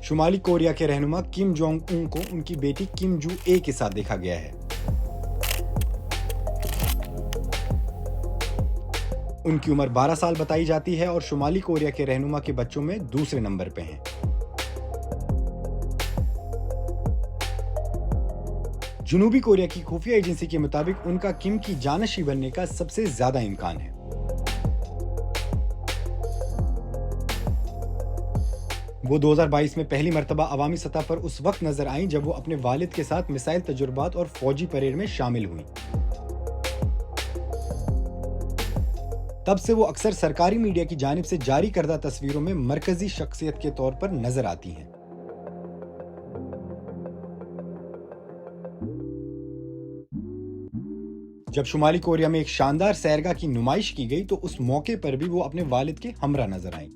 शुमाली Korea के रहनुमा Kim Jong Un को उनकी बेटी किम जू ए के साथ देखा गया है। उनकी उम्र 12 साल बताई जाती है और शुमाली कोरिया के रहनुमा के बच्चों में दूसरे नंबर पे हैं। जनूबी कोरिया की खुफिया एजेंसी के मुताबिक उनका किम की जानशी बनने का सबसे ज्यादा इम्कान है। वो 2022 में पहली मर्तबा अवामी सतह पर उस वक्त नजर आईं जब वो अपने वालिद के साथ मिसाइल तजुर्बात और फौजी परेड में शामिल हुई। तब से वो अक्सर सरकारी मीडिया की जानिब से जारी करदा तस्वीरों में मरकजी शख्सियत के तौर पर नजर आती हैं। जब शुमाली कोरिया में एक शानदार सैरगाह की नुमाइश की गई तो उस मौके पर भी वो अपने वालिद के हमरा नजर आईं।